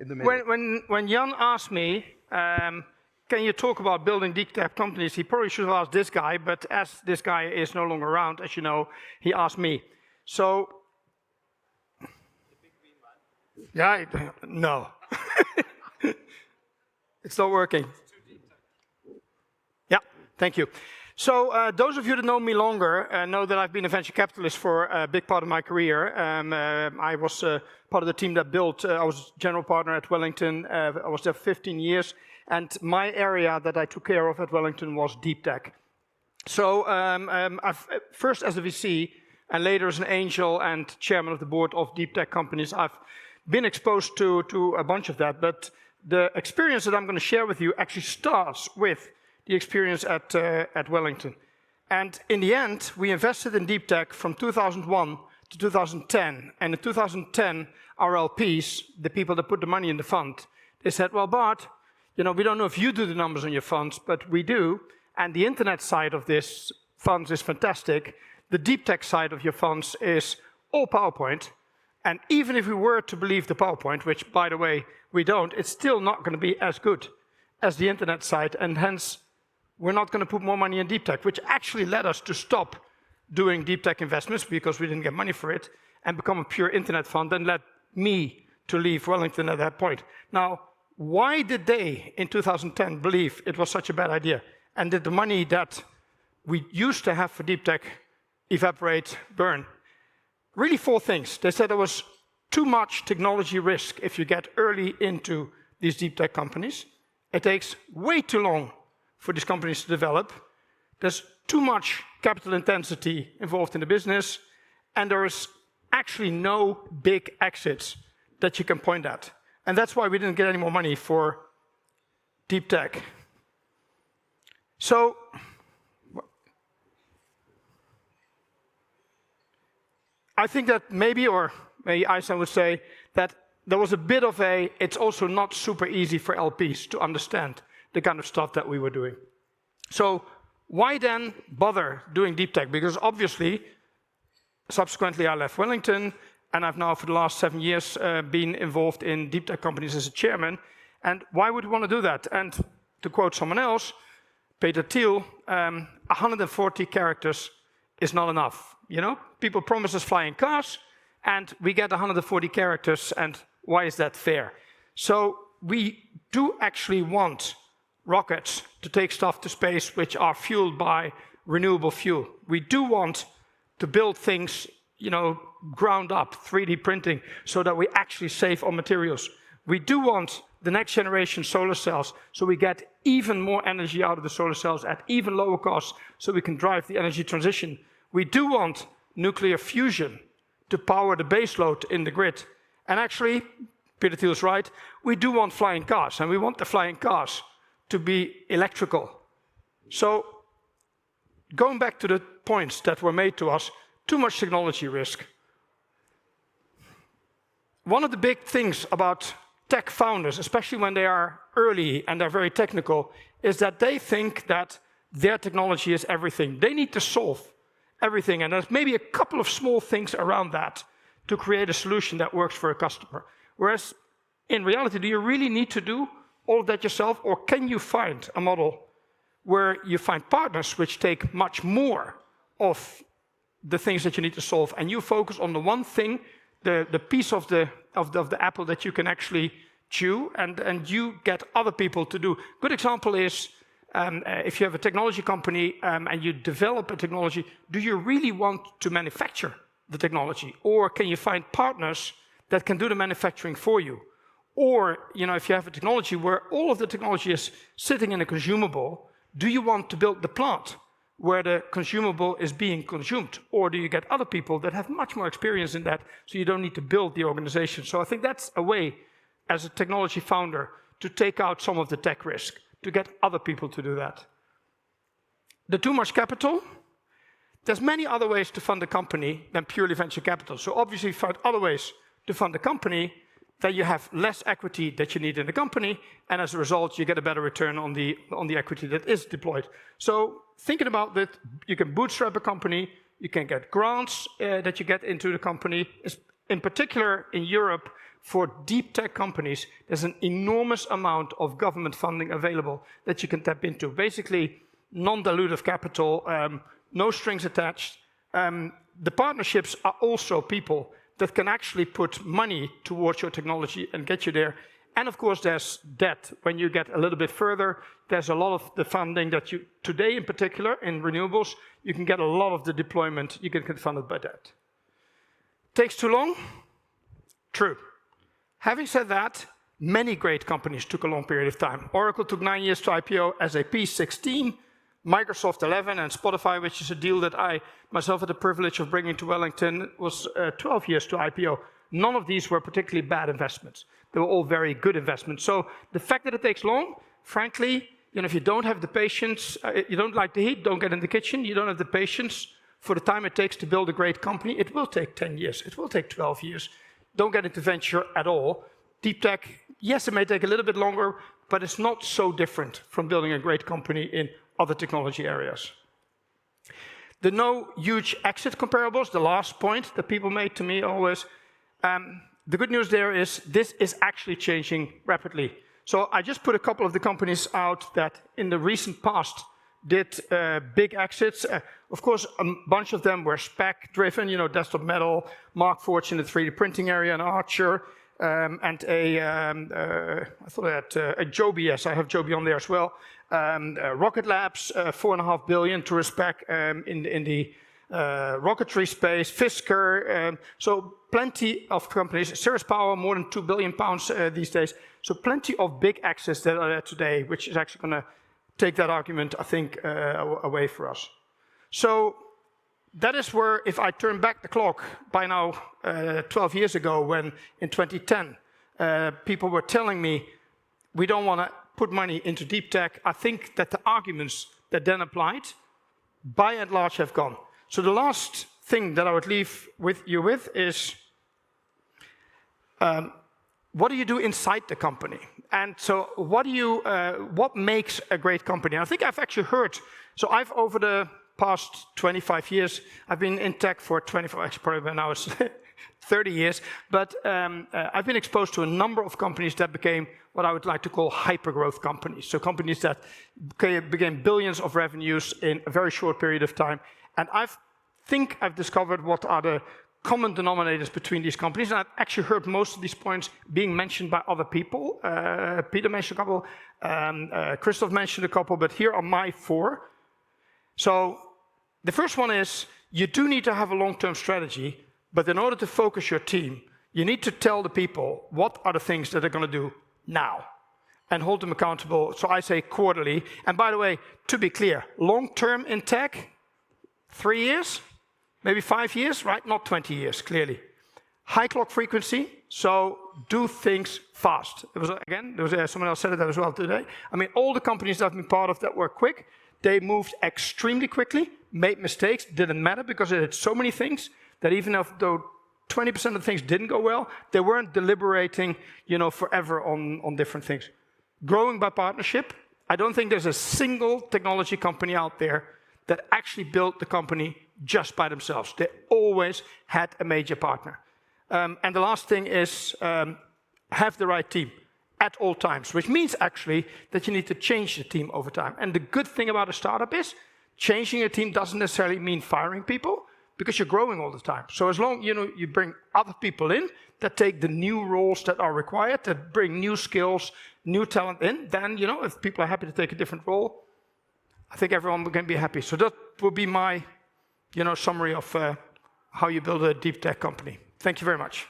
In the middle. When Jan asked me, can you talk about building deep tech companies, he probably should have asked this guy, but as this guy is no longer around, as you know, he asked me. So, yeah, no. It's not working. Yeah, thank you. So those of you that know me longer know that I've been a venture capitalist for a big part of my career. I was part of the team that built, I was general partner at Wellington. I was there 15 years. And my area that I took care of at Wellington was deep tech. So first as a VC and later as an angel and chairman of the board of deep tech companies, I've been exposed to a bunch of that. But the experience that I'm going to share with you actually starts with the experience at Wellington. And in the end, we invested in deep tech from 2001 to 2010. And in 2010, our LPs, the people that put the money in the fund, they said, well, Bart, you know, we don't know if you do the numbers on your funds, but we do. And the internet side of this funds is fantastic. The deep tech side of your funds is all PowerPoint. And even if we were to believe the PowerPoint, which, by the way, we don't, it's still not going to be as good as the internet side. And hence, we're not going to put more money in deep tech, which actually led us to stop doing deep tech investments because we didn't get money for it and become a pure internet fund and led me to leave Wellington at that point. Now, why did they, in 2010, believe it was such a bad idea? And did the money that we used to have for deep tech evaporate, burn? Really 4 things. They said there was too much technology risk if you get early into these deep tech companies. It takes way too long for these companies to develop. There's too much capital intensity involved in the business, and there is actually no big exits that you can point at. And that's why we didn't get any more money for deep tech. So, I think that maybe Einstein would say that there was a bit of it's also not super easy for LPs to understand the kind of stuff that we were doing. So why then bother doing deep tech? Because obviously, subsequently I left Wellington, and I've now for the last 7 years been involved in deep tech companies as a chairman. And why would we want to do that? And to quote someone else, Peter Thiel, 140 characters is not enough. You know, people promise us flying cars, and we get 140 characters, and why is that fair? So we do actually want rockets to take stuff to space which are fueled by renewable fuel. We do want to build things, you know, ground up, 3D printing, so that we actually save on materials. We do want the next generation solar cells, so we get even more energy out of the solar cells at even lower costs, so we can drive the energy transition. We do want nuclear fusion to power the baseload in the grid. And actually, Peter Thiel's right, we do want flying cars, and we want the flying cars to be electrical. So, going back to the points that were made to us, too much technology risk. One of the big things about tech founders, especially when they are early and they're very technical, is that they think that their technology is everything. They need to solve everything, and there's maybe a couple of small things around that to create a solution that works for a customer. Whereas, in reality, do you really need to do all of that yourself, or can you find a model where you find partners which take much more of the things that you need to solve, and you focus on the one thing, the piece of the apple that you can actually chew, and you get other people to do. Good example is, if you have a technology company and you develop a technology, do you really want to manufacture the technology? Or can you find partners that can do the manufacturing for you? Or, you know, if you have a technology where all of the technology is sitting in a consumable, do you want to build the plant where the consumable is being consumed? Or do you get other people that have much more experience in that, so you don't need to build the organization? So I think that's a way, as a technology founder, to take out some of the tech risk, to get other people to do that. The too much capital, there's many other ways to fund a company than purely venture capital. So obviously, find other ways to fund a company, then you have less equity that you need in the company, and as a result, you get a better return on the equity that is deployed. So thinking about that, you can bootstrap a company, you can get grants that you get into the company, in particular in Europe, for deep tech companies, there's an enormous amount of government funding available that you can tap into. Basically, non-dilutive capital, no strings attached. The partnerships are also people that can actually put money towards your technology and get you there. And of course, there's debt. When you get a little bit further, there's a lot of the funding that you, today in particular, in renewables, you can get a lot of the deployment, you can get funded by debt. Takes too long? True. Having said that, many great companies took a long period of time. Oracle took 9 years to IPO, SAP 16, Microsoft 11, and Spotify, which is a deal that I myself had the privilege of bringing to Wellington, was 12 years to IPO. None of these were particularly bad investments. They were all very good investments. So the fact that it takes long, frankly, if you don't have the patience, you don't like the heat, don't get in the kitchen, you don't have the patience for the time it takes to build a great company, it will take 10 years, it will take 12 years. Don't get into venture at all. Deep tech, yes, it may take a little bit longer, but it's not so different from building a great company in other technology areas. The no huge exit comparables, the last point that people made to me always, the good news there is this is actually changing rapidly. So I just put a couple of the companies out that in the recent past did big exits. Of course, a bunch of them were spec-driven, Desktop Metal, Markforged in the 3D printing area, and Archer, and I thought I had a Joby, yes, I have Joby on there as well. Rocket Labs, $4.5 billion to respec in the rocketry space, Fisker, so plenty of companies. Cirrus Power, more than £2 billion these days. So plenty of big exits that are there today, which is actually going to take that argument, I think, away for us. So that is where, if I turn back the clock by now 12 years ago, when in 2010 people were telling me we don't want to put money into deep tech, I think that the arguments that then applied, by and large, have gone. So the last thing that I would leave you with is, what do you do inside the company? And so what makes a great company? And I think I've actually heard, so I've over the past 25 years, I've been in tech for 25, actually probably by now it's 30 years, but I've been exposed to a number of companies that became what I would like to call hyper-growth companies. So companies that became billions of revenues in a very short period of time. And I think I've discovered what are the common denominators between these companies, and I've actually heard most of these points being mentioned by other people. Peter mentioned a couple, Christoph mentioned a couple, but here are my 4. So the first one is, you do need to have a long-term strategy, but in order to focus your team, you need to tell the people what are the things that they're going to do now, and hold them accountable. So I say quarterly. And by the way, to be clear, long-term in tech, 3 years, maybe 5 years, right? Not 20 years, clearly. High clock frequency, so do things fast. There was someone else said it as well today. I mean, all the companies that I've been part of that were quick, they moved extremely quickly, made mistakes, didn't matter because they did so many things that even though 20% of things didn't go well, they weren't deliberating, forever on different things. Growing by partnership, I don't think there's a single technology company out there that actually built the company just by themselves. They always had a major partner. And the last thing is have the right team at all times, which means actually that you need to change the team over time. And the good thing about a startup is changing a team doesn't necessarily mean firing people, because you're growing all the time. So as long you bring other people in that take the new roles that are required, that bring new skills, new talent in, then if people are happy to take a different role, I think everyone can be happy. So that will be my summary of how you build a deep tech company. Thank you very much.